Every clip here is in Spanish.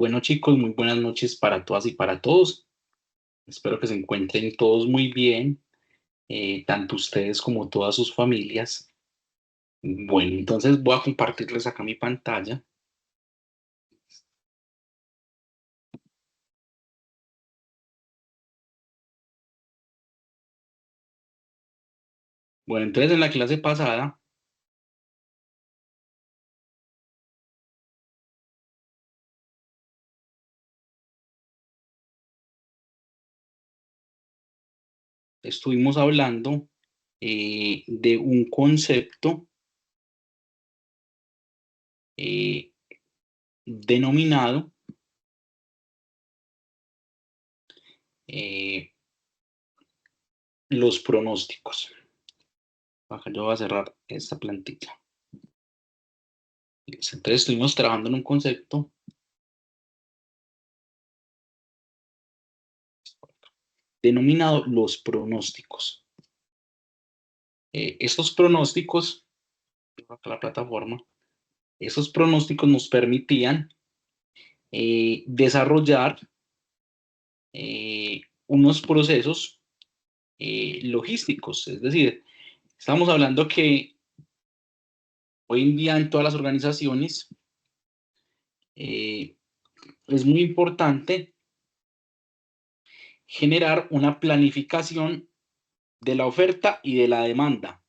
Bueno, chicos, muy buenas noches para todas y para todos. Espero que se encuentren todos muy bien, tanto ustedes como todas sus familias. Bueno, entonces voy a compartirles acá mi pantalla. Bueno, entonces en la clase pasada estuvimos hablando de un concepto eh, denominado eh, los pronósticos. Acá yo voy a cerrar esta plantilla. Listo. Entonces estuvimos trabajando en un concepto denominado los pronósticos. Estos pronósticos, acá la plataforma, esos pronósticos nos permitían desarrollar unos procesos logísticos. Es decir, estamos hablando que hoy en día en todas las organizaciones eh, es muy importante generar una planificación de la oferta y de la demanda.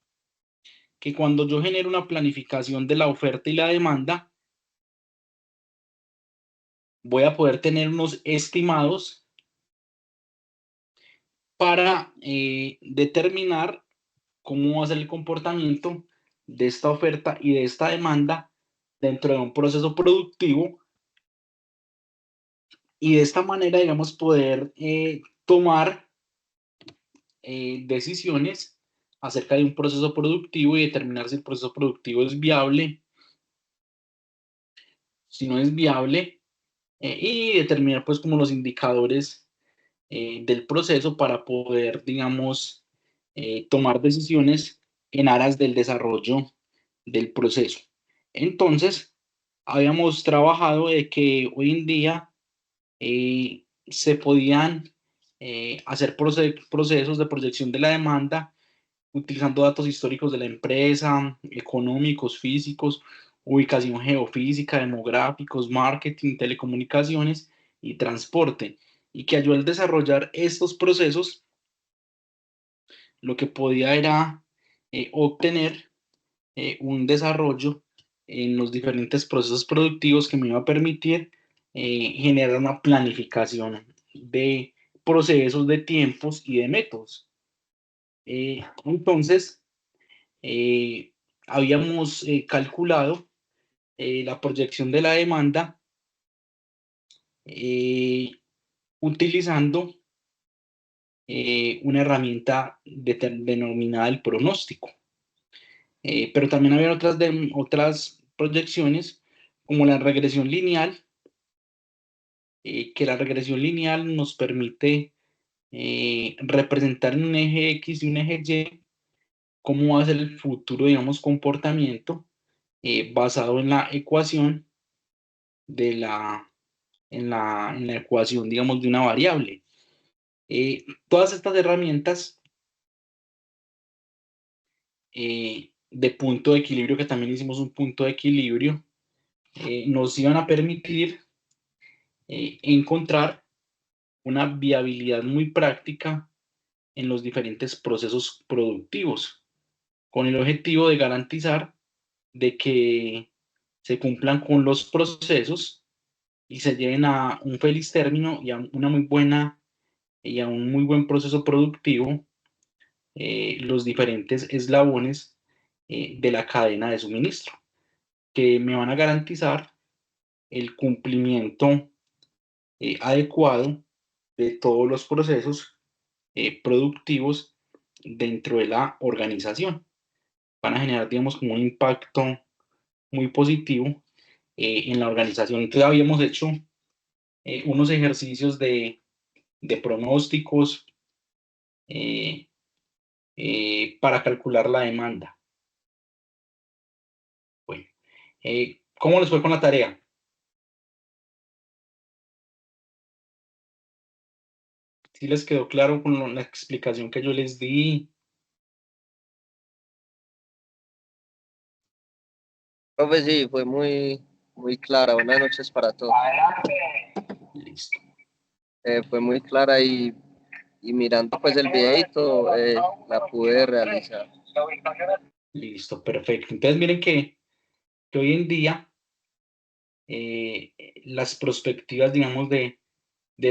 Que cuando yo genero una planificación de la oferta y la demanda, voy a poder tener unos estimados para determinar cómo va a ser el comportamiento de esta oferta y de esta demanda dentro de un proceso productivo y de esta manera, digamos, poder tomar decisiones acerca de un proceso productivo y determinar si el proceso productivo es viable, si no es viable, y determinar pues como los indicadores del proceso para poder, digamos, tomar decisiones en aras del desarrollo del proceso. Entonces, habíamos trabajado de que hoy en día se podían hacer procesos de proyección de la demanda utilizando datos históricos de la empresa, económicos, físicos, ubicación geofísica, demográficos, marketing, telecomunicaciones y transporte. Y que ayudó al desarrollar estos procesos, lo que podía era obtener un desarrollo en los diferentes procesos productivos que me iba a permitir generar una planificación de procesos, de tiempos y de métodos. Entonces, eh, habíamos calculado la proyección de la demanda eh, utilizando una herramienta denominada el pronóstico. Pero también había otras proyecciones como la regresión lineal, que la regresión lineal nos permite representar en un eje X y un eje Y cómo va a ser el futuro, digamos, comportamiento basado en la ecuación de la ecuación, digamos, de una variable. Todas estas herramientas de punto de equilibrio, que también hicimos un punto de equilibrio, nos iban a permitir encontrar una viabilidad muy práctica en los diferentes procesos productivos, con el objetivo de garantizar de que se cumplan con los procesos y se lleven a un feliz término y a una muy buena y a un muy buen proceso productivo los diferentes eslabones de la cadena de suministro, que me van a garantizar el cumplimiento adecuado de todos los procesos productivos dentro de la organización. Van a generar, digamos, como un impacto muy positivo en la organización. Entonces habíamos hecho unos ejercicios de pronósticos eh, para calcular la demanda. Bueno, ¿cómo les fue con la tarea? ¿Sí les quedó claro con la explicación que yo les di? Profe, sí, fue muy clara. Buenas noches para todos. Listo. Fue muy clara y mirando pues el videito la pude realizar. Listo, perfecto. Entonces miren que hoy en día las perspectivas, digamos, de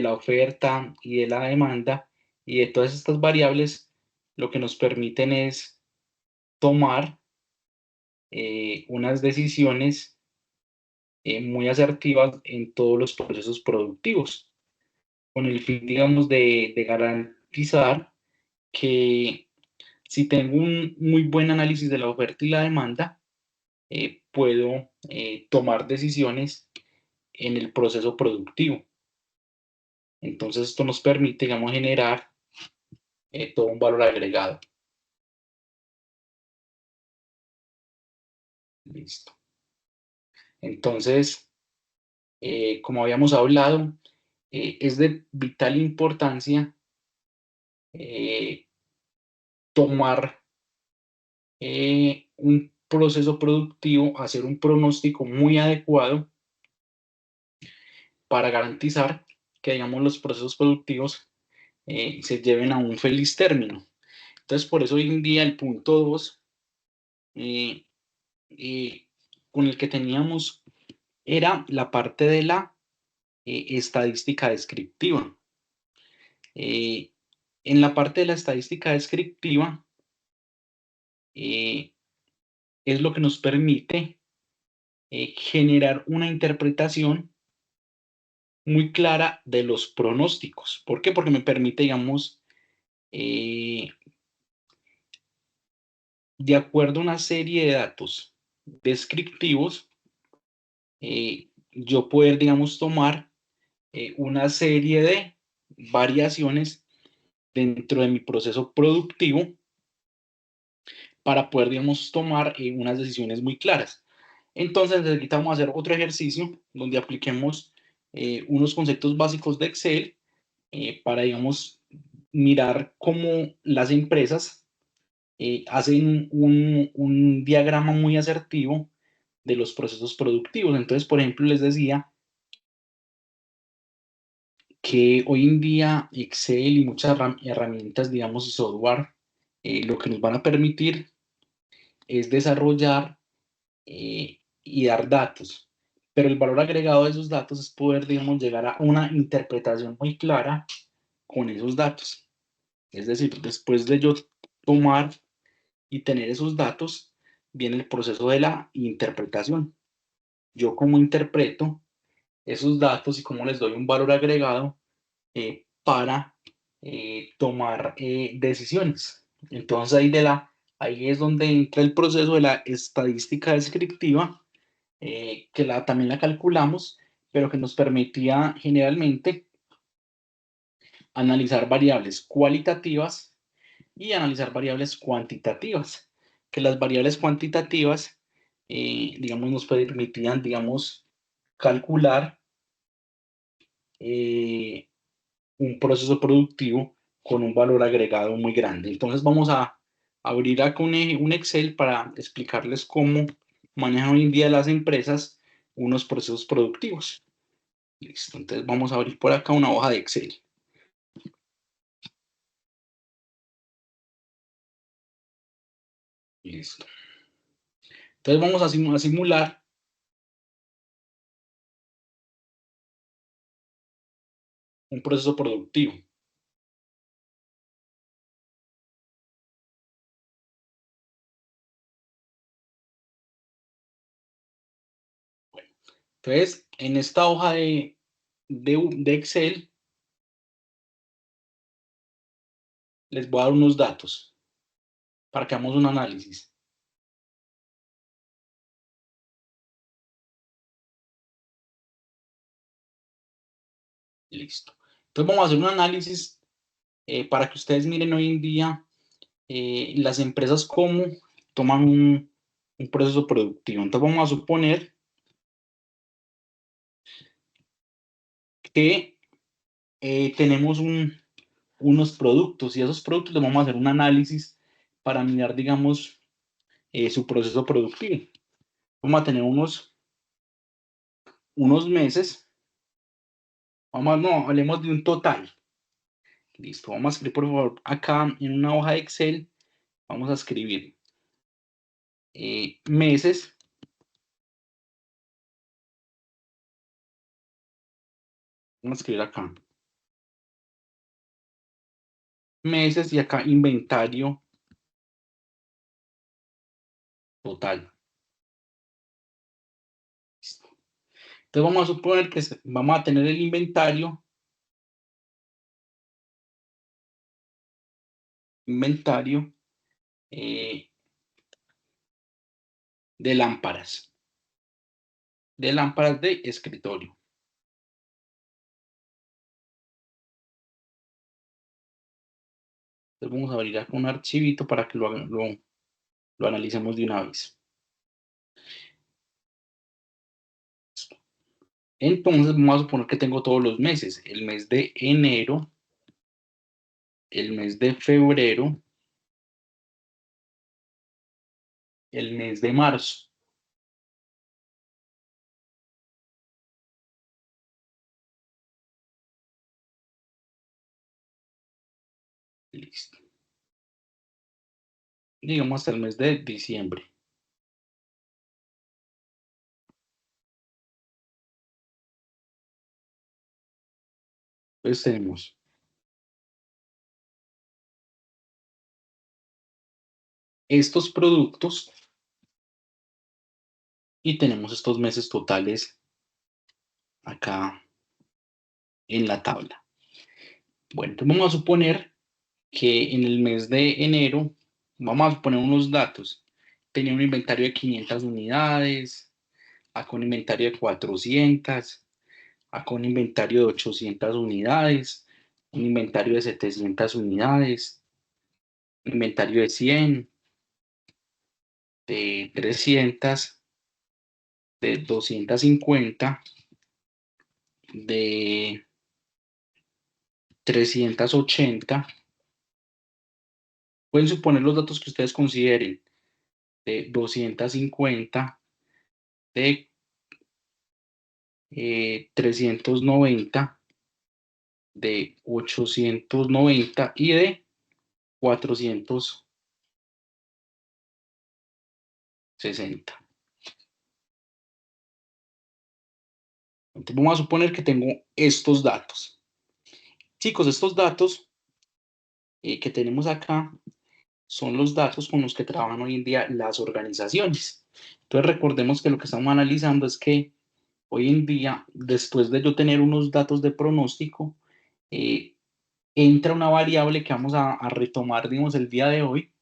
la oferta y de la demanda y de todas estas variables, lo que nos permiten es tomar unas decisiones muy asertivas en todos los procesos productivos, con el fin, digamos, de garantizar que si tengo un muy buen análisis de la oferta y la demanda, puedo tomar decisiones en el proceso productivo. Entonces, esto nos permite, digamos, generar todo un valor agregado. Listo. Entonces, como habíamos hablado, es de vital importancia tomar un proceso productivo, hacer un pronóstico muy adecuado para garantizar que, digamos, los procesos productivos se lleven a un feliz término. Entonces, por eso hoy en día el punto 2 eh, eh, con el que teníamos era la parte de la estadística descriptiva. Eh, en la parte de la estadística descriptiva eh, es lo que nos permite generar una interpretación muy clara de los pronósticos. ¿Por qué? Porque me permite, digamos, eh, de acuerdo a una serie de datos descriptivos, yo poder, digamos, tomar una serie de variaciones dentro de mi proceso productivo para poder, digamos, tomar unas decisiones muy claras. Entonces necesitamos hacer otro ejercicio donde apliquemos unos conceptos básicos de Excel para, digamos, mirar cómo las empresas hacen un diagrama muy asertivo de los procesos productivos. Entonces, por ejemplo, les decía que hoy en día Excel y muchas herramientas, digamos, y software, lo que nos van a permitir es desarrollar y dar datos. Pero el valor agregado de esos datos es poder, digamos, llegar a una interpretación muy clara con esos datos. Es decir, después de yo tomar y tener esos datos, viene el proceso de la interpretación. Yo cómo interpreto esos datos y cómo les doy un valor agregado para tomar decisiones. Entonces ahí es donde entra el proceso de la estadística descriptiva, también la calculamos, pero que nos permitía generalmente analizar variables cualitativas y analizar variables cuantitativas, que las variables cuantitativas, digamos, nos permitían, digamos, calcular un proceso productivo con un valor agregado muy grande. Entonces vamos a abrir acá un Excel para explicarles cómo manejan hoy en día las empresas unos procesos productivos. Listo, entonces vamos a abrir por acá una hoja de Excel. Listo. Entonces vamos a simular un proceso productivo. Entonces, en esta hoja de Excel, les voy a dar unos datos para que hagamos un análisis. Listo. Entonces vamos a hacer un análisis para que ustedes miren hoy en día las empresas cómo toman un proceso productivo. Entonces vamos a suponer que tenemos unos productos, y a esos productos les vamos a hacer un análisis para mirar, digamos, su proceso productivo. Vamos a tener unos meses. No, hablemos de un total. Listo, vamos a escribir por favor acá en una hoja de Excel, vamos a escribir meses, vamos a escribir acá meses y acá inventario total. Listo. Entonces vamos a suponer que vamos a tener el inventario eh, de lámparas de escritorio. Entonces vamos a abrir acá un archivito para que lo analicemos de una vez. Entonces vamos a suponer que tengo todos los meses, el mes de enero, el mes de febrero, el mes de marzo. Listo. Digamos hasta el mes de diciembre. Entonces tenemos estos productos y tenemos estos meses totales acá en la tabla. Bueno, entonces vamos a suponer que en el mes de enero, vamos a poner unos datos. Tenía un inventario de 500 unidades, acá un inventario de 400, acá un inventario de 800 unidades, un inventario de 700 unidades, un inventario de 100, de 300, de 250, de 380. Pueden suponer los datos que ustedes consideren, de 250, de 390, de 890 y de 460. Entonces vamos a suponer que tengo estos datos. Chicos, estos datos que tenemos acá son los datos con los que trabajan hoy en día las organizaciones. Entonces recordemos que lo que estamos analizando es que hoy en día, después de yo tener unos datos de pronóstico, entra una variable que vamos a retomar, digamos, el día de hoy,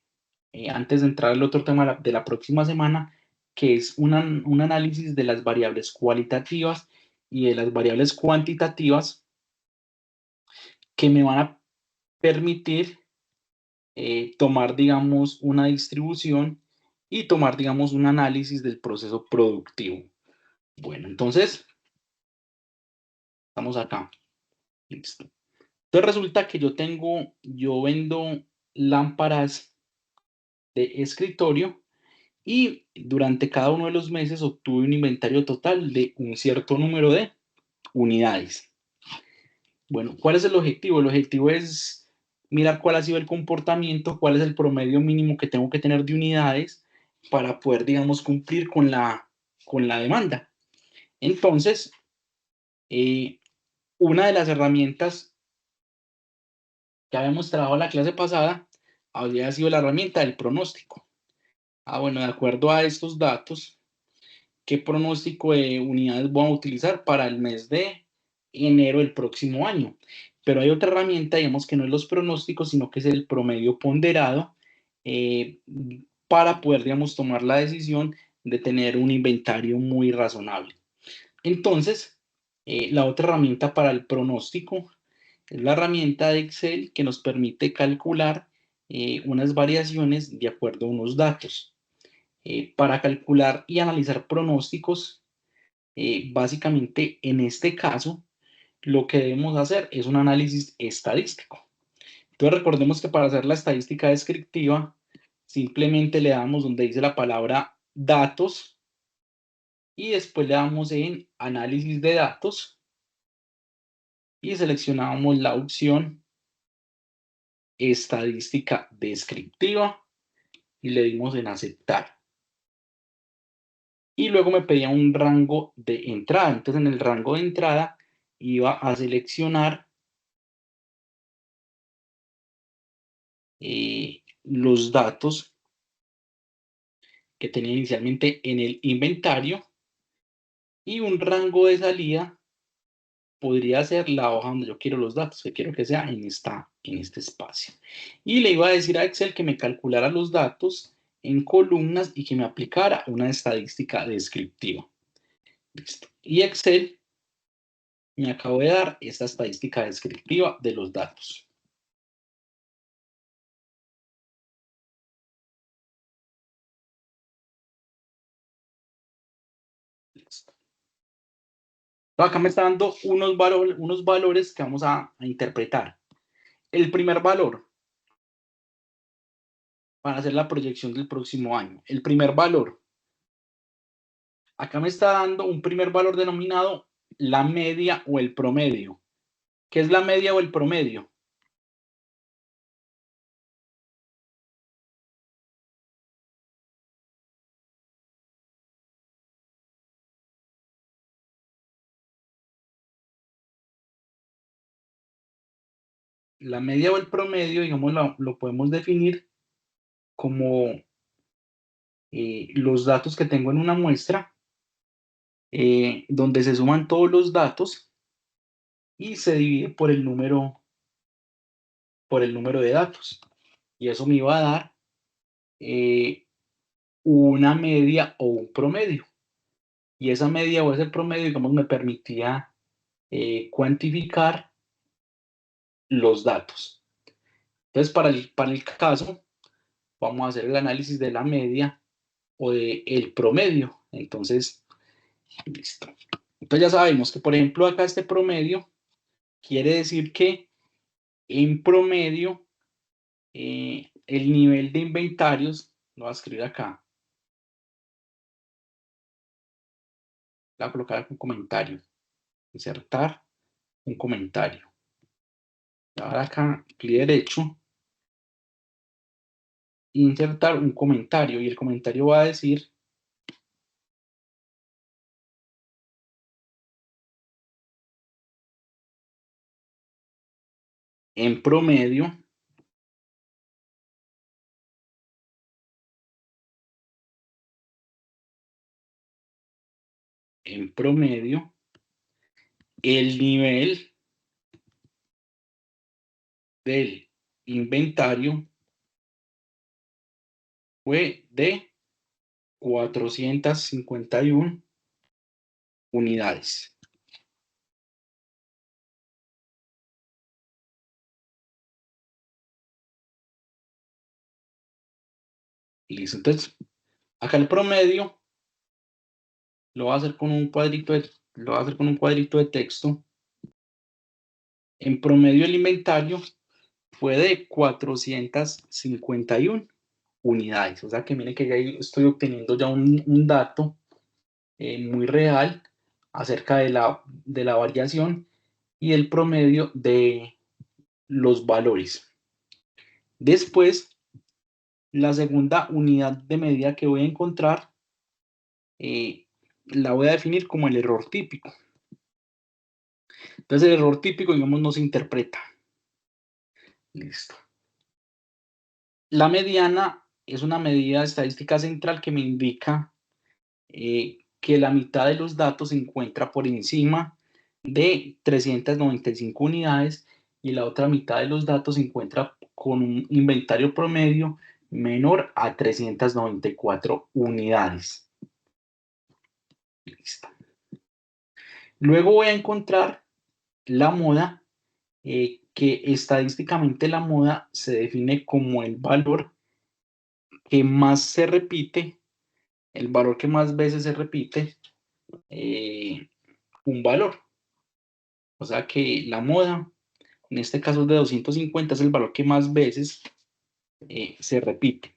antes de entrar al otro tema de la próxima semana, que es un análisis de las variables cualitativas y de las variables cuantitativas que me van a permitir tomar, digamos, una distribución y tomar, digamos, un análisis del proceso productivo. Bueno, entonces, estamos acá. Listo. Entonces resulta que yo vendo lámparas de escritorio y durante cada uno de los meses obtuve un inventario total de un cierto número de unidades. Bueno, ¿cuál es el objetivo? El objetivo es mirar cuál ha sido el comportamiento, cuál es el promedio mínimo que tengo que tener de unidades para poder, digamos, cumplir con la demanda. Entonces, una de las herramientas que habíamos trabajado la clase pasada había sido la herramienta del pronóstico. Bueno, de acuerdo a estos datos, ¿qué pronóstico de unidades voy a utilizar para el mes de enero del próximo año? Pero hay otra herramienta, digamos, que no es los pronósticos, sino que es el promedio ponderado eh, para poder, digamos, tomar la decisión de tener un inventario muy razonable. Entonces, la otra herramienta para el pronóstico es la herramienta de Excel que nos permite calcular unas variaciones de acuerdo a unos datos. Para calcular y analizar pronósticos, básicamente en este caso, lo que debemos hacer es un análisis estadístico. Entonces recordemos que para hacer la estadística descriptiva, simplemente le damos donde dice la palabra datos y después le damos en análisis de datos y seleccionamos la opción estadística descriptiva y le dimos en aceptar. Y luego me pedía un rango de entrada. Entonces en el rango de entrada iba a seleccionar los datos que tenía inicialmente en el inventario, y un rango de salida podría ser la hoja donde yo quiero los datos, que quiero que sea en este espacio. Y le iba a decir a Excel que me calculara los datos en columnas y que me aplicara una estadística descriptiva. Listo. Y Excel me acabo de dar esta estadística descriptiva de los datos. Listo. Acá me está dando unos valores que vamos a interpretar. El primer valor, para hacer la proyección del próximo año. El primer valor, acá me está dando un primer valor denominado la media o el promedio. ¿Qué es la media o el promedio? La media o el promedio, digamos, lo podemos definir como los datos que tengo en una muestra, donde se suman todos los datos y se divide por el número de datos. Y eso me iba a dar una media o un promedio. Y esa media o ese promedio, digamos, me permitía cuantificar los datos. Entonces, para el caso, vamos a hacer el análisis de la media o del promedio. Entonces, listo. Entonces ya sabemos que, por ejemplo, acá este promedio quiere decir que en promedio el nivel de inventarios, lo voy a escribir acá, voy a colocar un comentario, insertar un comentario. Ahora acá, clic derecho, insertar un comentario, y el comentario va a decir en promedio el nivel del inventario fue de 451 unidades. Listo. Entonces, acá el promedio lo voy a hacer con un cuadrito de texto. En promedio el inventario fue de 451 unidades. O sea que miren que ya estoy obteniendo ya un dato muy real acerca de la variación y el promedio de los valores. Después, la segunda unidad de medida que voy a encontrar la voy a definir como el error típico. Entonces el error típico, digamos, no se interpreta. Listo. La mediana es una medida estadística central que me indica que la mitad de los datos se encuentra por encima de 395 unidades y la otra mitad de los datos se encuentra con un inventario promedio menor a 394 unidades. Listo. Luego voy a encontrar la moda, que estadísticamente la moda se define como el valor que más se repite, el valor que más veces se repite un valor. O sea que la moda en este caso de 250, es el valor que más veces se repite.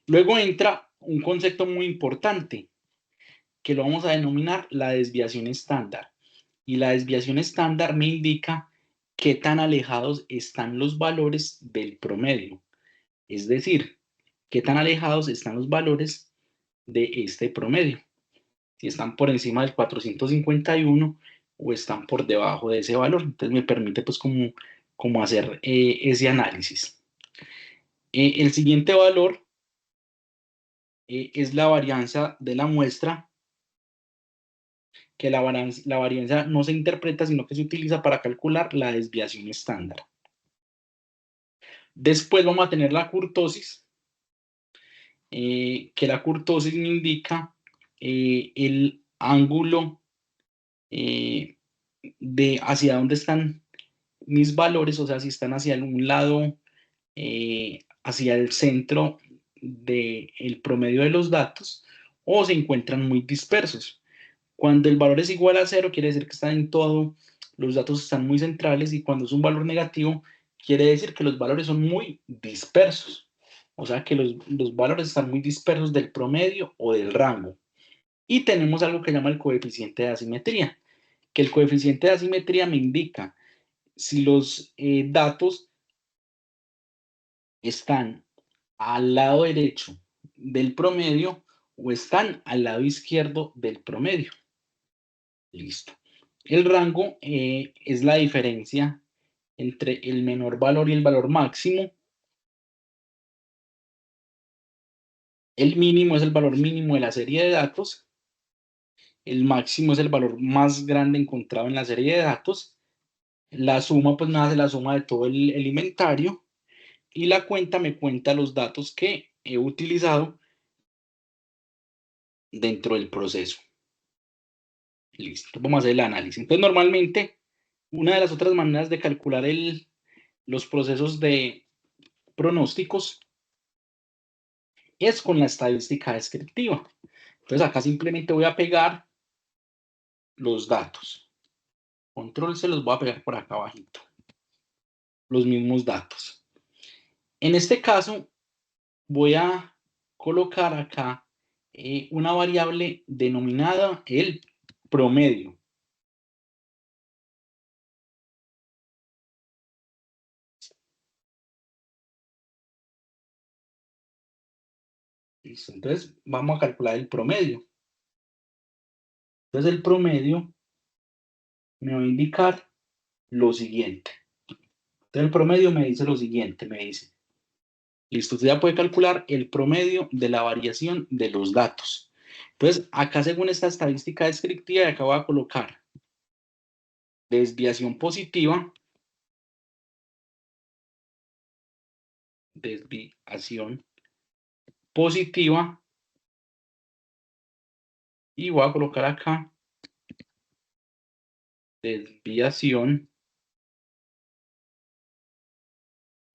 Luego entra un concepto muy importante, que lo vamos a denominar la desviación estándar. Y la desviación estándar me indica qué tan alejados están los valores del promedio. Es decir, qué tan alejados están los valores de este promedio. Si están por encima del 451 o están por debajo de ese valor. Entonces me permite pues como hacer ese análisis. El siguiente valor es la varianza de la muestra, que la varianza no se interpreta, sino que se utiliza para calcular la desviación estándar. Después vamos a tener la kurtosis, que la kurtosis me indica el ángulo de hacia dónde están mis valores, o sea, si están hacia un lado, hacia el centro del promedio de los datos, o se encuentran muy dispersos. Cuando el valor es igual a 0, quiere decir que están en todo, los datos están muy centrales, y cuando es un valor negativo, quiere decir que los valores son muy dispersos. O sea que los valores están muy dispersos del promedio o del rango. Y tenemos algo que llama el coeficiente de asimetría, que el coeficiente de asimetría me indica si los datos están al lado derecho del promedio o están al lado izquierdo del promedio. Listo. El rango es la diferencia entre el menor valor y el valor máximo. El mínimo es el valor mínimo de la serie de datos. El máximo es el valor más grande encontrado en la serie de datos. La suma, pues me hace la suma de todo el inventario. Y la cuenta me cuenta los datos que he utilizado dentro del proceso. Listo, vamos a hacer el análisis. Entonces, normalmente, una de las otras maneras de calcular los procesos de pronósticos es con la estadística descriptiva. Entonces, acá simplemente voy a pegar los datos. Control se los voy a pegar por acá abajito. Los mismos datos. En este caso, voy a colocar acá una variable denominada el promedio. Listo. Entonces, vamos a calcular el promedio. Entonces, el promedio me va a indicar lo siguiente. Entonces, el promedio me dice lo siguiente, me dice, listo, usted ya puede calcular el promedio de la variación de los datos. Entonces, acá según esta estadística descriptiva, acá voy a colocar desviación positiva, y voy a colocar acá desviación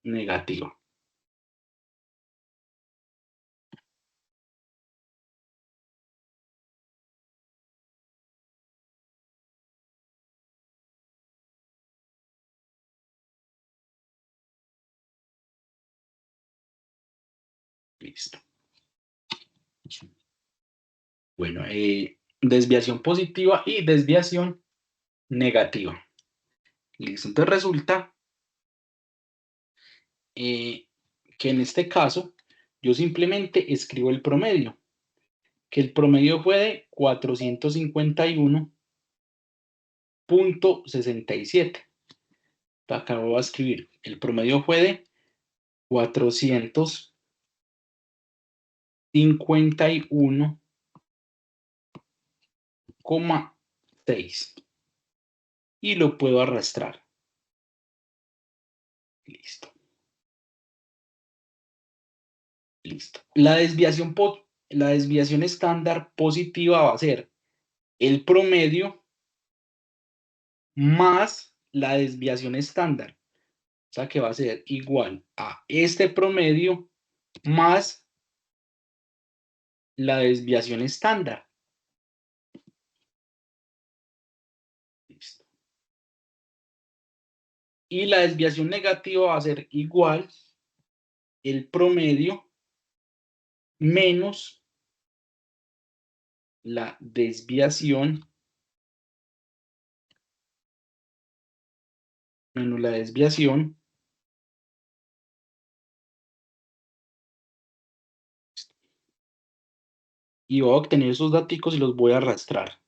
negativa. Listo. Bueno, desviación positiva y desviación negativa. Listo. Entonces resulta que en este caso yo simplemente escribo el promedio, que el promedio fue de 451.67. Acá voy a escribir, el promedio fue de 451,6 y lo puedo arrastrar. Listo. Listo. La desviación estándar positiva va a ser el promedio más la desviación estándar. O sea que va a ser igual a este promedio más la desviación estándar. Listo. Y la desviación negativa va a ser igual el promedio menos la desviación y voy a obtener esos datos y los voy a arrastrar.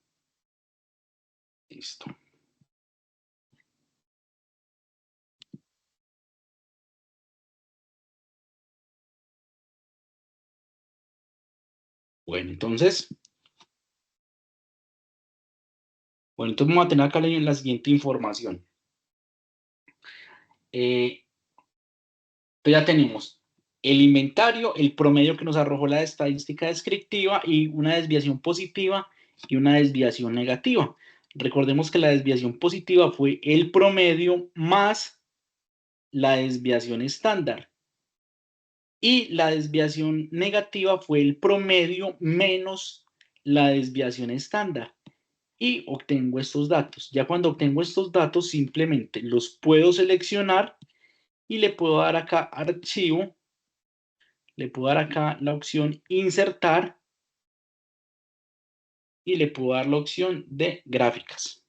Listo. Bueno, entonces vamos a tener acá la siguiente información. Entonces ya tenemos el inventario, el promedio que nos arrojó la estadística descriptiva y una desviación positiva y una desviación negativa. Recordemos que la desviación positiva fue el promedio más la desviación estándar y la desviación negativa fue el promedio menos la desviación estándar. Y obtengo estos datos. Ya cuando obtengo estos datos simplemente los puedo seleccionar y le puedo dar acá archivo, le puedo dar acá la opción insertar y le puedo dar la opción de gráficas,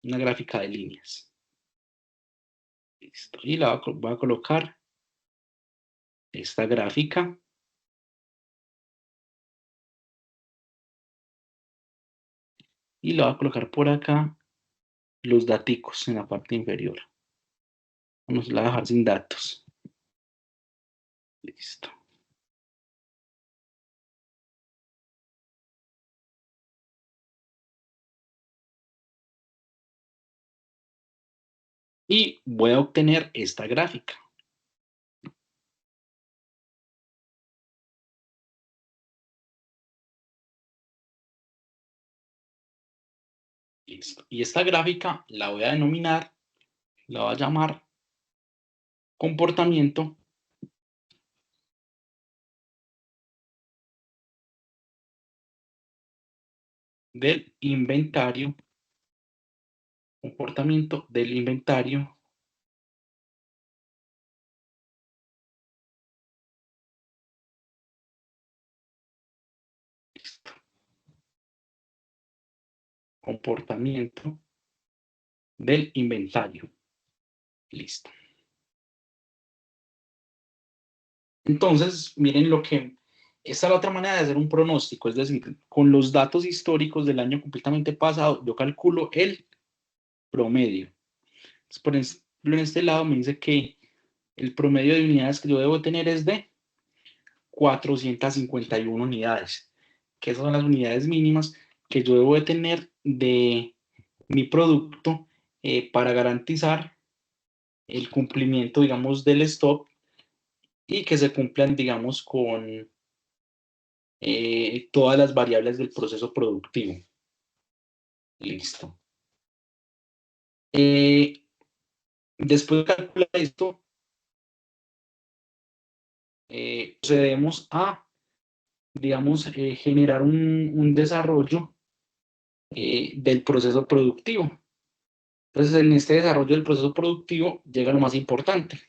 una gráfica de líneas. Listo. Y la voy a colocar esta gráfica. Y le voy a colocar por acá los daticos en la parte inferior. Vamos a dejar sin datos. Listo. Y voy a obtener esta gráfica. Listo. Y esta gráfica la voy a denominar, la voy a llamar comportamiento del inventario, comportamiento del inventario listo, comportamiento del inventario. Listo. Entonces, miren lo que, esta es la otra manera de hacer un pronóstico, es decir, con los datos históricos del año completamente pasado, yo calculo el promedio. Entonces, por ejemplo, en este lado me dice que el promedio de unidades que yo debo tener es de 451 unidades, que esas son las unidades mínimas que yo debo de tener de mi producto para garantizar el cumplimiento, digamos, del stock y que se cumplan, digamos, con todas las variables del proceso productivo. Listo. Después de calcular esto, procedemos a, digamos, generar un desarrollo del proceso productivo. Entonces, en este desarrollo del proceso productivo llega lo más importante.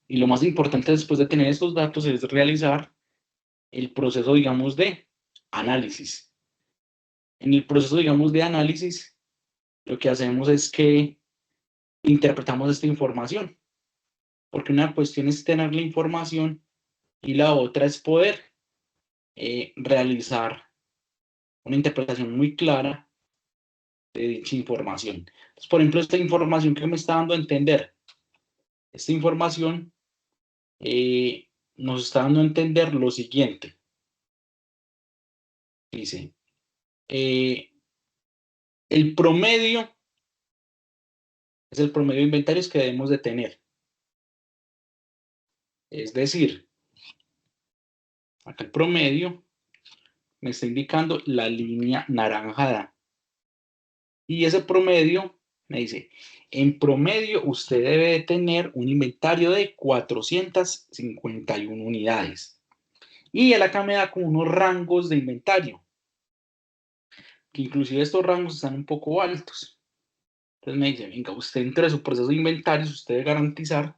Y lo más importante después de tener estos datos es realizar el proceso, digamos, de análisis. En el proceso, digamos, de análisis, lo que hacemos es que interpretamos esta información, porque una cuestión es tener la información y la otra es poder realizar una interpretación muy clara de dicha información. Entonces, por ejemplo, esta información que me está dando a entender, esta información nos está dando a entender lo siguiente. Dice, el promedio es el promedio de inventarios que debemos de tener. Es decir, acá el promedio me está indicando la línea naranjada. Y ese promedio me dice, en promedio usted debe de tener un inventario de 451 unidades. Y él acá me da como unos rangos de inventario, que inclusive estos rangos están un poco altos. Entonces me dice, venga, usted dentro de su proceso de inventarios, usted debe garantizar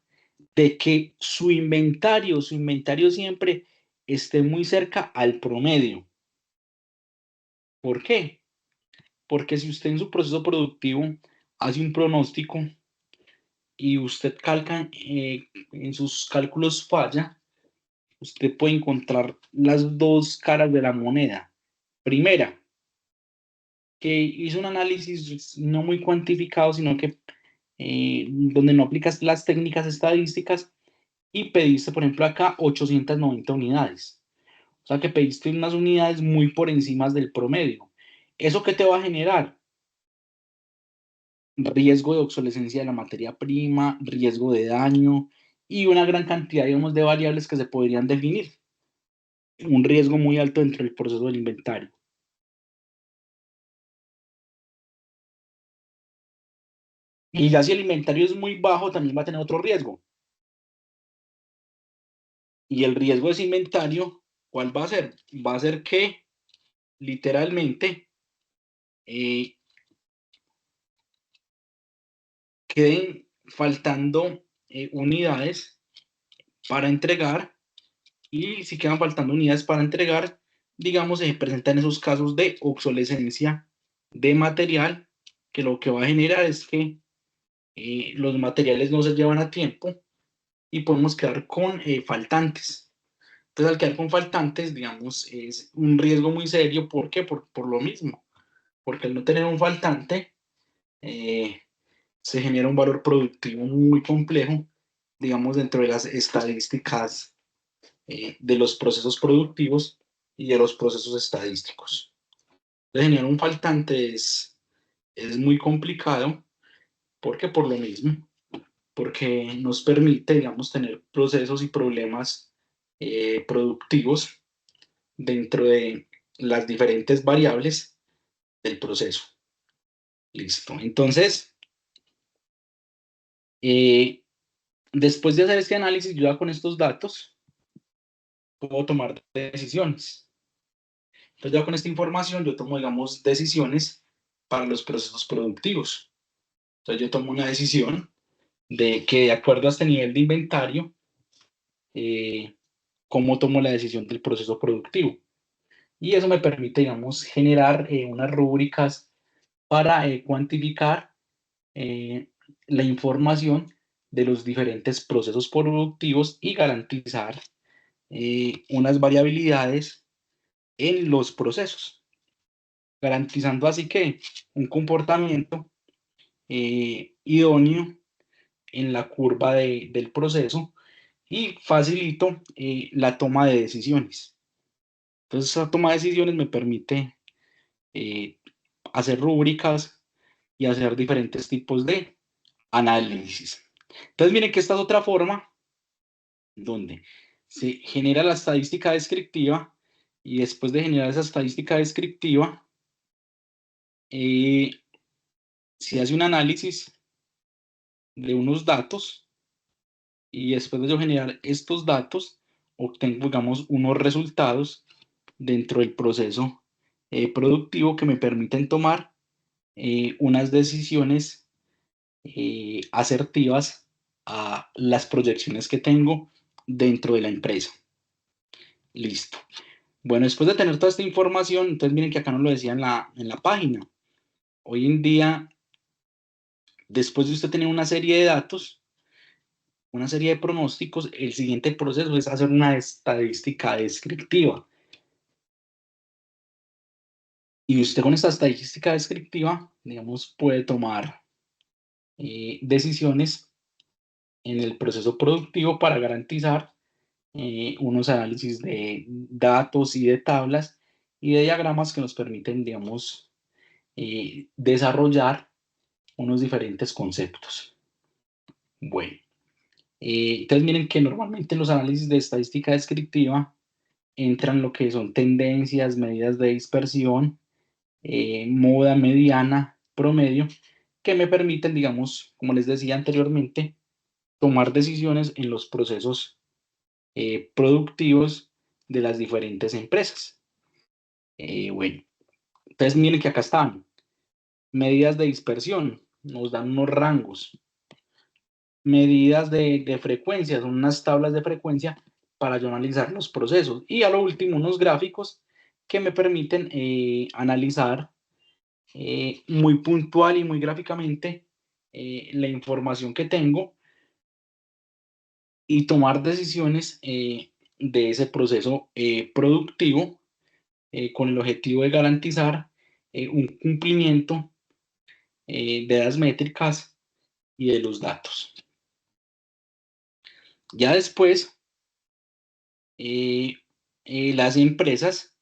de que su inventario siempre esté muy cerca al promedio. ¿Por qué? Porque si usted en su proceso productivo hace un pronóstico y usted calca, en sus cálculos falla, usted puede encontrar las dos caras de la moneda. Primera, que hizo un análisis no muy cuantificado, sino que donde no aplicas las técnicas estadísticas y pediste, por ejemplo, acá 890 unidades. O sea que pediste unas unidades muy por encima del promedio. ¿Eso qué te va a generar? Riesgo de obsolescencia de la materia prima, riesgo de daño y una gran cantidad, digamos, de variables que se podrían definir. Un riesgo muy alto dentro del proceso del inventario. Y ya si el inventario es muy bajo, también va a tener otro riesgo. Y el riesgo de ese inventario, ¿cuál va a ser? Va a ser que literalmente eh, queden faltando unidades para entregar, y si quedan faltando unidades para entregar, digamos, se presentan esos casos de obsolescencia de material, que lo que va a generar es que los materiales no se llevan a tiempo y podemos quedar con faltantes. Entonces, al quedar con faltantes, digamos, es un riesgo muy serio. ¿Por qué? Por lo mismo, porque al no tener un faltante, eh, se genera un valor productivo muy complejo, digamos, dentro de las estadísticas de los procesos productivos y de los procesos estadísticos. Entonces, generar un faltante es muy complicado. ¿Por qué? Por lo mismo, porque nos permite, digamos, tener procesos y problemas productivos dentro de las diferentes variables del proceso. Listo. Entonces, eh, después de hacer este análisis, yo ya con estos datos puedo tomar decisiones. Entonces, ya con esta información, yo tomo, digamos, decisiones para los procesos productivos. Entonces, yo tomo una decisión de que, de acuerdo a este nivel de inventario, eh, cómo tomo la decisión del proceso productivo. Y eso me permite, digamos, generar unas rúbricas para cuantificar eh, la información de los diferentes procesos productivos y garantizar unas variabilidades en los procesos, garantizando así que un comportamiento idóneo en la curva del proceso, y facilito la toma de decisiones. Entonces, esa toma de decisiones me permite eh, hacer rúbricas y hacer diferentes tipos de análisis. Entonces, miren que esta es otra forma donde se genera la estadística descriptiva, y después de generar esa estadística descriptiva, eh, se hace un análisis de unos datos, y después de yo generar estos datos, obtengo, digamos, unos resultados dentro del proceso productivo que me permiten tomar unas decisiones asertivas a las proyecciones que tengo dentro de la empresa. Listo. Bueno, después de tener toda esta información, entonces miren que acá nos lo decía en la página. Hoy en día, después de usted tener una serie de datos, una serie de pronósticos, el siguiente proceso es hacer una estadística descriptiva. Y usted con esta estadística descriptiva, digamos, puede tomar decisiones en el proceso productivo para garantizar unos análisis de datos y de tablas y de diagramas que nos permiten, digamos, desarrollar unos diferentes conceptos. Bueno, entonces miren que normalmente en los análisis de estadística descriptiva entran lo que son tendencias, medidas de dispersión, moda, mediana, promedio, que me permiten, digamos, como les decía anteriormente, tomar decisiones en los procesos productivos de las diferentes empresas. Bueno, entonces miren que acá están medidas de dispersión. nos dan unos rangos. Medidas de frecuencia, son unas tablas de frecuencia para yo analizar los procesos. Y a lo último, unos gráficos que me permiten analizar muy puntual y muy gráficamente la información que tengo y tomar decisiones de ese proceso productivo con el objetivo de garantizar un cumplimiento de las métricas y de los datos. Ya después, las empresas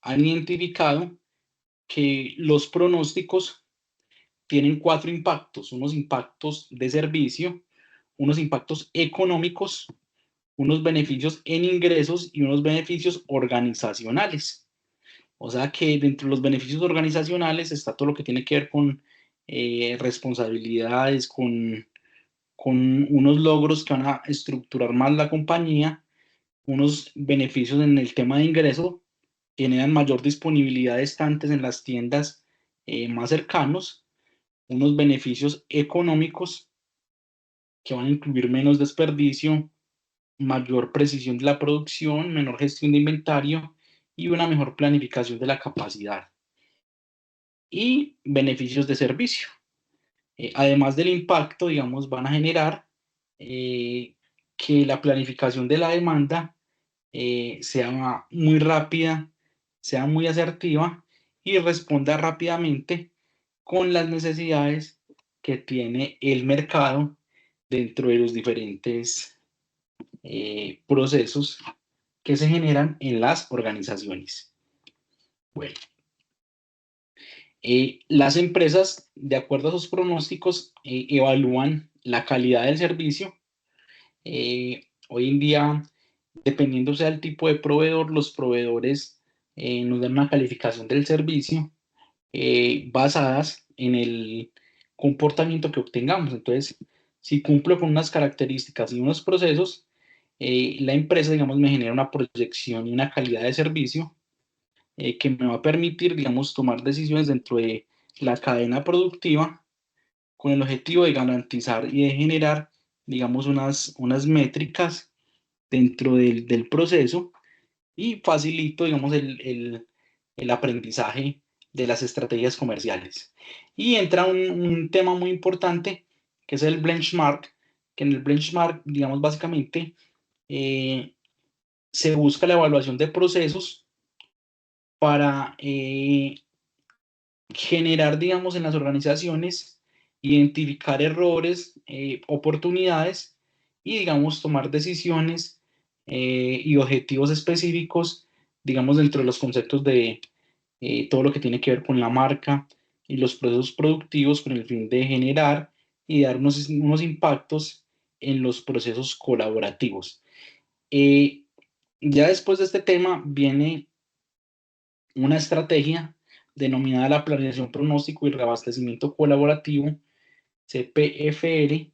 han identificado que los pronósticos tienen 4 impactos, unos impactos de servicio, unos impactos económicos, unos beneficios en ingresos y unos beneficios organizacionales. O sea que dentro de los beneficios organizacionales está todo lo que tiene que ver con responsabilidades, con unos logros que van a estructurar más la compañía, unos beneficios en el tema de ingreso, generan mayor disponibilidad de estantes en las tiendas más cercanos, unos beneficios económicos que van a incluir menos desperdicio, mayor precisión de la producción, menor gestión de inventario y una mejor planificación de la capacidad. Y beneficios de servicio. Además del impacto, digamos, van a generar que la planificación de la demanda sea muy rápida, sea muy asertiva y responda rápidamente con las necesidades que tiene el mercado dentro de los diferentes procesos que se generan en las organizaciones. Bueno, las empresas, de acuerdo a sus pronósticos, evalúan la calidad del servicio. Hoy en día, dependiendo sea el tipo de proveedor, los proveedores nos dan una calificación del servicio basadas en el comportamiento que obtengamos. Entonces, si cumplo con unas características y unos procesos, la empresa, digamos, me genera una proyección y una calidad de servicio que me va a permitir, digamos, tomar decisiones dentro de la cadena productiva con el objetivo de garantizar y de generar, digamos, unas métricas dentro del proceso y facilito, digamos, el aprendizaje de las estrategias comerciales. Y entra un tema muy importante que es el benchmark, que en el benchmark, digamos, básicamente eh, se busca la evaluación de procesos para generar, digamos, en las organizaciones, identificar errores, oportunidades y, digamos, tomar decisiones y objetivos específicos, digamos, dentro de los conceptos de todo lo que tiene que ver con la marca y los procesos productivos con el fin de generar y dar unos impactos en los procesos colaborativos. Eh, ya después de este tema viene una estrategia denominada la planeación, pronóstico y reabastecimiento colaborativo, CPFR,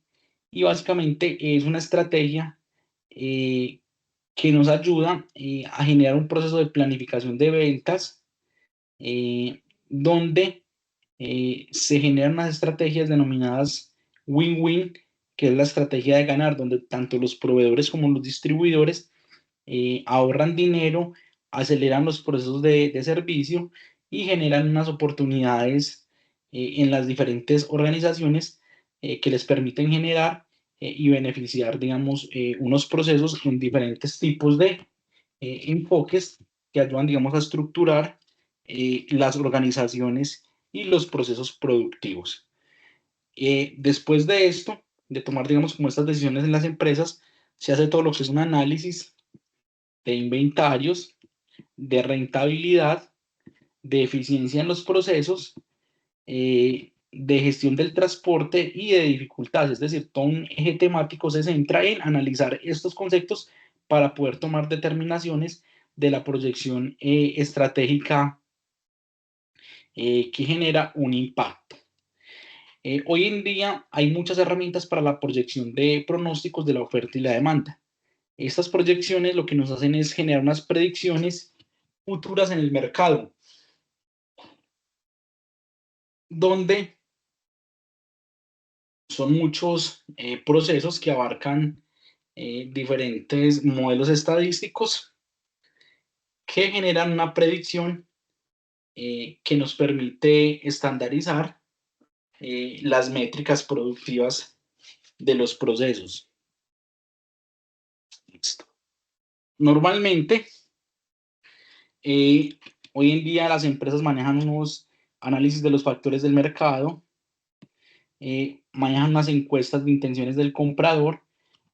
y básicamente es una estrategia eh, que nos ayuda a generar un proceso de planificación de ventas donde se generan unas estrategias denominadas win-win, que es la estrategia de ganar, donde tanto los proveedores como los distribuidores ahorran dinero, aceleran los procesos de servicio y generan unas oportunidades en las diferentes organizaciones que les permiten generar y beneficiar, digamos, unos procesos en diferentes tipos de enfoques que ayudan, digamos, a estructurar las organizaciones y los procesos productivos. Después de esto, de tomar, digamos, como estas decisiones en las empresas, se hace todo lo que es un análisis de inventarios, de rentabilidad, de eficiencia en los procesos, de gestión del transporte y de dificultades. Es decir, todo un eje temático se centra en analizar estos conceptos para poder tomar determinaciones de la proyección estratégica que genera un impacto. Hoy en día hay muchas herramientas para la proyección de pronósticos de la oferta y la demanda. Estas proyecciones lo que nos hacen es generar unas predicciones futuras en el mercado, donde son muchos procesos que abarcan diferentes modelos estadísticos que generan una predicción que nos permite estandarizar las métricas productivas de los procesos. Listo. Normalmente, hoy en día las empresas manejan unos análisis de los factores del mercado, manejan unas encuestas de intenciones del comprador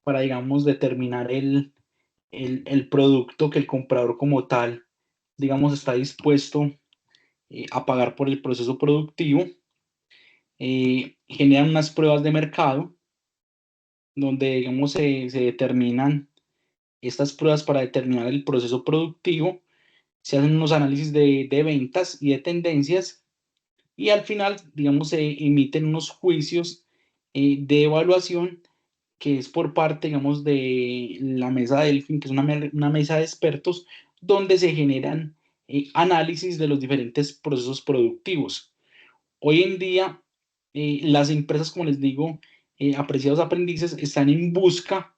para, digamos, determinar el producto que el comprador como tal, digamos, está dispuesto a pagar por el proceso productivo. Generan unas pruebas de mercado donde, digamos, se determinan estas pruebas para determinar el proceso productivo, se hacen unos análisis de ventas y de tendencias y al final, digamos, se emiten unos juicios de evaluación que es por parte, digamos, de la mesa Delfin, que es una mesa de expertos, donde se generan análisis de los diferentes procesos productivos. Hoy en día, las empresas, como les digo, apreciados aprendices, están en busca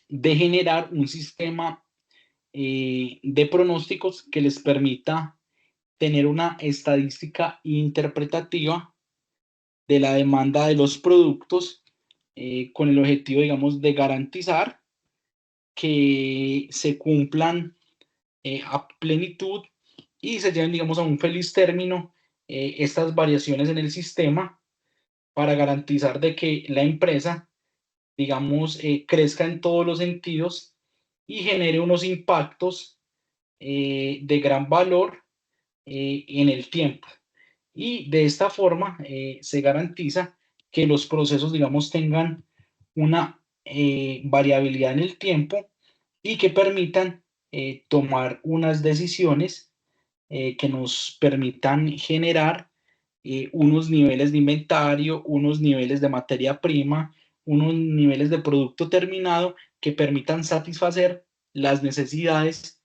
de generar un sistema de pronósticos que les permita tener una estadística interpretativa de la demanda de los productos con el objetivo, digamos, de garantizar que se cumplan a plenitud y se lleven, digamos, a un feliz término estas variaciones en el sistema para garantizar de que la empresa, digamos, crezca en todos los sentidos y genere unos impactos de gran valor en el tiempo. Y de esta forma se garantiza que los procesos, digamos, tengan una variabilidad en el tiempo y que permitan tomar unas decisiones que nos permitan generar unos niveles de inventario, unos niveles de materia prima, unos niveles de producto terminado que permitan satisfacer las necesidades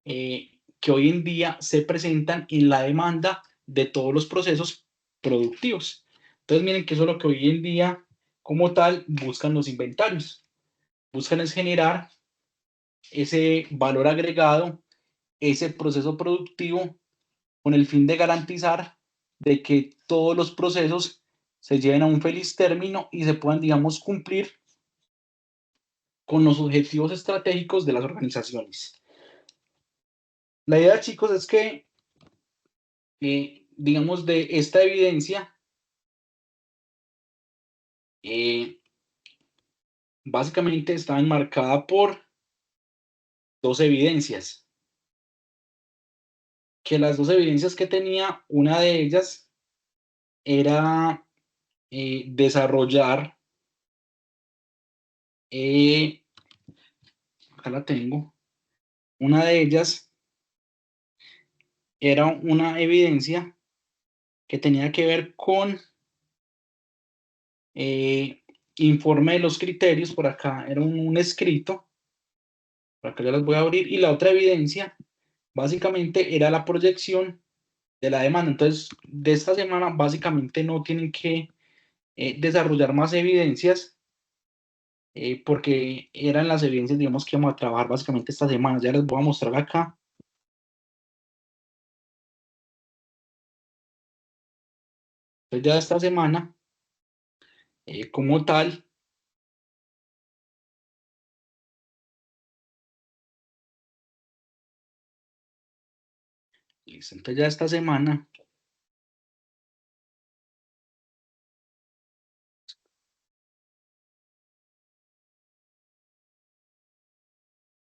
que hoy en día se presentan en la demanda de todos los procesos productivos. Entonces, miren que eso es lo que hoy en día, como tal, buscan los inventarios. Buscan es generar ese valor agregado, ese proceso productivo, con el fin de garantizar de que todos los procesos se lleven a un feliz término y se puedan, digamos, cumplir con los objetivos estratégicos de las organizaciones. La idea, chicos, es que, digamos, de esta evidencia, básicamente está enmarcada por dos evidencias. Que las dos evidencias que tenía, una de ellas era desarrollar, acá la tengo, una de ellas era una evidencia que tenía que ver con informe de los criterios, por acá era un escrito, por acá ya las voy a abrir, y la otra evidencia básicamente era la proyección de la demanda. Entonces, de esta semana básicamente no tienen que desarrollar más evidencias porque eran las evidencias, digamos, que vamos a trabajar básicamente esta semana. Ya les voy a mostrar acá. Entonces, ya esta semana, como tal, listo, entonces ya esta semana,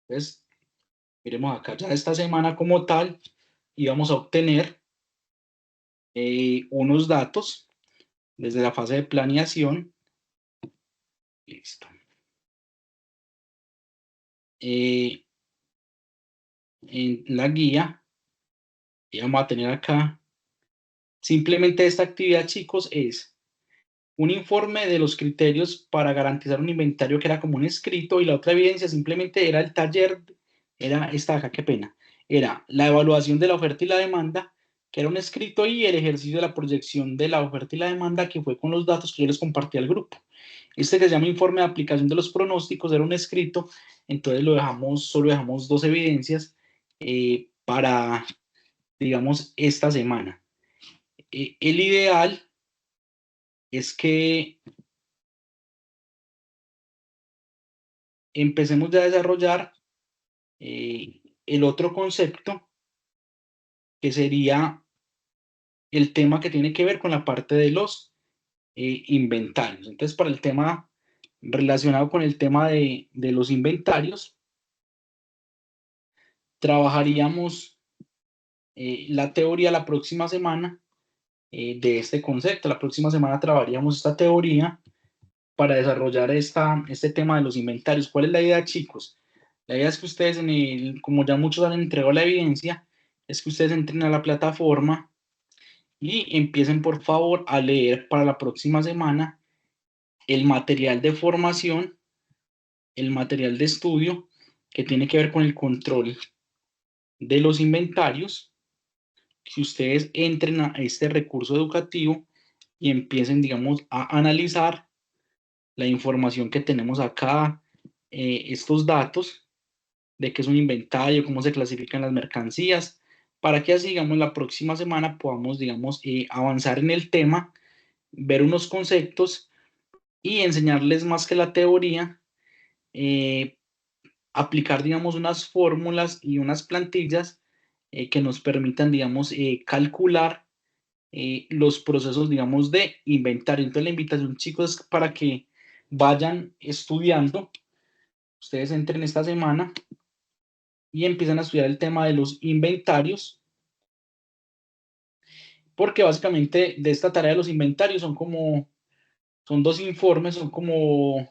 pues, miremos acá, ya esta semana como tal, íbamos a obtener unos datos desde la fase de planeación. Listo. En la guía, y vamos a tener acá, simplemente esta actividad, chicos, es un informe de los criterios para garantizar un inventario que era como un escrito y la otra evidencia simplemente era el taller, era esta acá, qué pena, era la evaluación de la oferta y la demanda que era un escrito, y el ejercicio de la proyección de la oferta y la demanda, que fue con los datos que yo les compartí al grupo. Este, que se llama informe de aplicación de los pronósticos, era un escrito, entonces solo dejamos 2 evidencias para, digamos, esta semana. El ideal es que empecemos ya a desarrollar el otro concepto, que sería el tema que tiene que ver con la parte de los inventarios. Entonces, para el tema relacionado con el tema de los inventarios, trabajaríamos la teoría la próxima semana de este concepto. La próxima semana trabajaríamos esta teoría para desarrollar este tema de los inventarios. ¿Cuál es la idea, chicos? La idea es que ustedes, como ya muchos han entregado la evidencia, es que ustedes entren a la plataforma y empiecen, por favor, a leer para la próxima semana el material de formación, el material de estudio que tiene que ver con el control de los inventarios. Si ustedes entren a este recurso educativo y empiecen, digamos, a analizar la información que tenemos acá, estos datos de qué es un inventario, cómo se clasifican las mercancías, para que así, digamos, la próxima semana podamos, digamos, avanzar en el tema, ver unos conceptos y enseñarles más que la teoría, eh, aplicar, digamos, unas fórmulas y unas plantillas que nos permitan, digamos, calcular los procesos, digamos, de inventario. Entonces, la invitación, chicos, es para que vayan estudiando. Ustedes entren esta semana y empiezan a estudiar el tema de los inventarios, porque básicamente de esta tarea de los inventarios son 2 informes, son como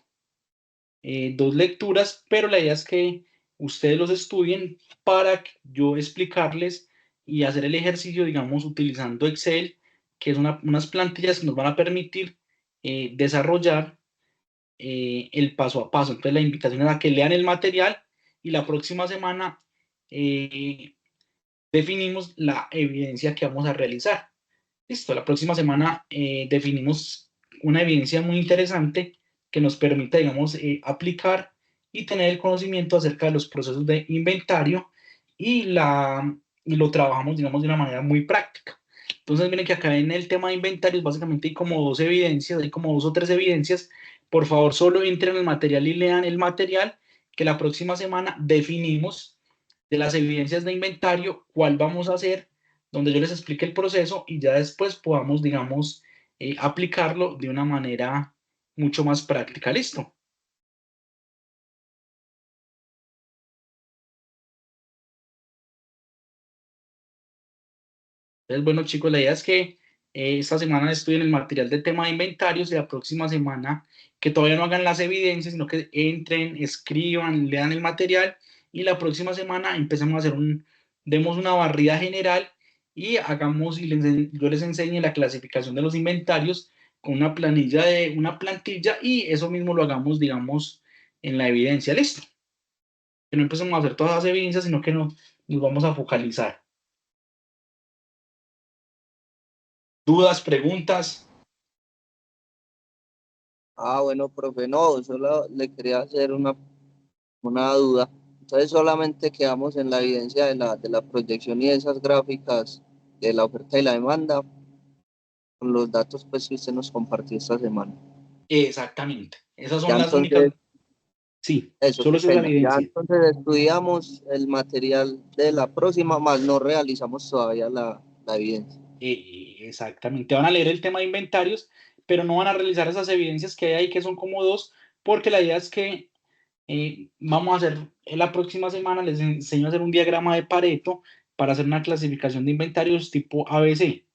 2 lecturas, pero la idea es que ustedes los estudien para yo explicarles y hacer el ejercicio, digamos, utilizando Excel, que es unas plantillas que nos van a permitir desarrollar el paso a paso. Entonces, la invitación es a que lean el material y la próxima semana eh, definimos la evidencia que vamos a realizar. Listo, la próxima semana definimos una evidencia muy interesante que nos permita, digamos, aplicar y tener el conocimiento acerca de los procesos de inventario, y, y lo trabajamos, digamos, de una manera muy práctica. Entonces, miren que acá en el tema de inventarios básicamente hay como 2 evidencias, hay como 2 o 3 evidencias. Por favor, solo entren en el material y lean el material, que la próxima semana definimos de las evidencias de inventario cuál vamos a hacer, donde yo les explique el proceso y ya después podamos, digamos, aplicarlo de una manera mucho más práctica. ¿Listo? Entonces, bueno, chicos, la idea es que esta semana estudien el material de tema de inventarios, y la próxima semana que todavía no hagan las evidencias, sino que entren, escriban, lean el material, y la próxima semana empecemos a hacer demos una barrida general y hagamos, y yo les enseñe la clasificación de los inventarios con una plantilla, y eso mismo lo hagamos, digamos, en la evidencia. ¿Listo? Que no empecemos a hacer todas las evidencias, sino que nos vamos a focalizar. ¿Dudas, preguntas? Bueno, profe, no, solo le quería hacer una duda. Entonces solamente quedamos en la evidencia de la proyección y de esas gráficas de la oferta y la demanda con los datos pues que usted nos compartió esta semana. Exactamente. Esas son Ya las únicas. entonces, Sí, eso, solo qué es esa pena. Ya evidencia. entonces estudiamos el material de la próxima, más no realizamos todavía la evidencia. Exactamente. Van a leer el tema de inventarios, pero no van a realizar esas evidencias que hay ahí, que son como 2, porque la idea es que vamos a hacer, en la próxima semana les enseño a hacer un diagrama de Pareto para hacer una clasificación de inventarios tipo ABC.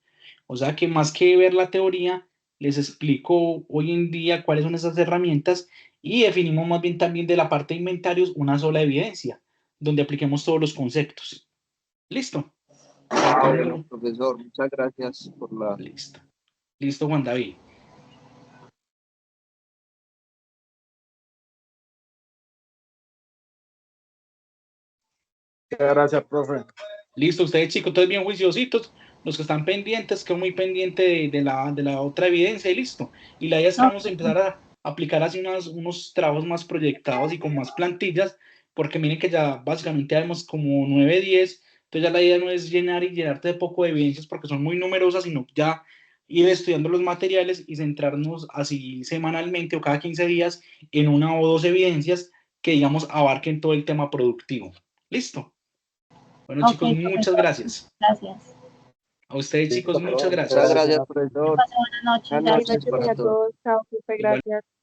O sea que más que ver la teoría, les explico hoy en día cuáles son esas herramientas, y definimos más bien también de la parte de inventarios una sola evidencia, donde apliquemos todos los conceptos. ¿Listo? Bueno, profesor, muchas gracias por la... Listo. Listo, Juan David. Muchas gracias, profe. Listo, ustedes chicos, todos bien juiciositos. los que están pendientes, quedo muy pendiente de la otra evidencia y listo. Y la idea es que vamos a empezar a aplicar así unos trabajos más proyectados y con más plantillas, porque miren que ya básicamente tenemos como 9 10, entonces ya la idea no es llenar y llenarte de poco de evidencias porque son muy numerosas, sino ya ir estudiando los materiales y centrarnos así semanalmente o cada 15 días en una o dos evidencias que, digamos, abarquen todo el tema productivo. ¿Listo? Bueno, Ok, chicos, muchas profesor. gracias. Gracias. A ustedes, chicos, muchas Muchas gracias. gracias, Que profesor. pase buenas noches. Buenas Gracias. noches para todos. Chao, profe, Igual. gracias.